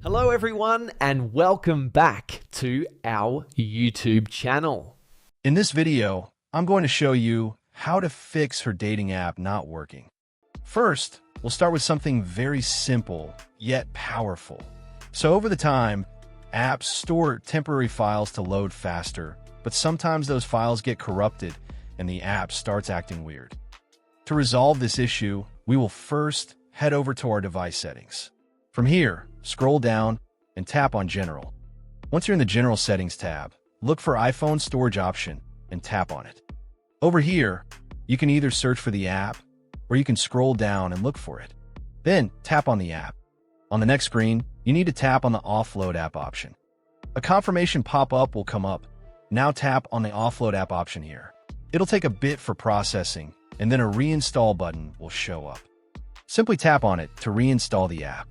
Hello everyone and welcome back to our YouTube channel. In this video, I'm going to show you how to fix her dating app not working. First, we'll start with something very simple yet powerful. So over the time, apps store temporary files to load faster, but sometimes those files get corrupted and the app starts acting weird. To resolve this issue, we will first head over to our device settings. From here, scroll down and tap on General. Once you're in the General Settings tab, look for iPhone Storage option and tap on it. Over here, you can either search for the app or you can scroll down and look for it. Then tap on the app. On the next screen, you need to tap on the Offload app option. A confirmation pop-up will come up. Now tap on the Offload app option here. It'll take a bit for processing, and then a reinstall button will show up. Simply tap on it to reinstall the app.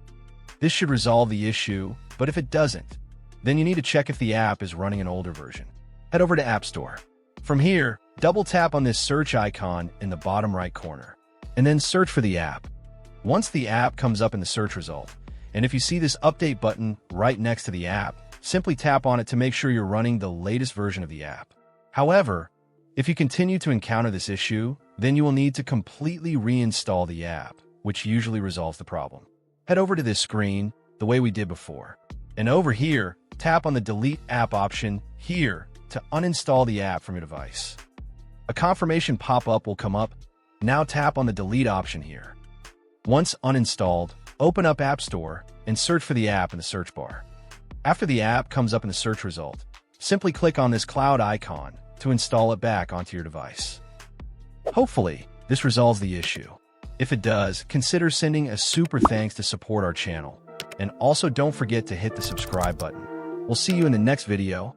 This should resolve the issue, but if it doesn't, then you need to check if the app is running an older version. Head over to App Store. From here, double tap on this search icon in the bottom right corner, and then search for the app. Once the app comes up in the search result, and if you see this update button right next to the app, simply tap on it to make sure you're running the latest version of the app. However, if you continue to encounter this issue, then you will need to completely reinstall the app, which usually resolves the problem. Head over to this screen the way we did before. And over here, tap on the Delete App option here to uninstall the app from your device. A confirmation pop-up will come up. Now tap on the Delete option here. Once uninstalled, open up App Store and search for the app in the search bar. After the app comes up in the search result, simply click on this cloud icon to install it back onto your device. Hopefully, this resolves the issue. If it does, consider sending a super thanks to support our channel. And also don't forget to hit the subscribe button. We'll see you in the next video.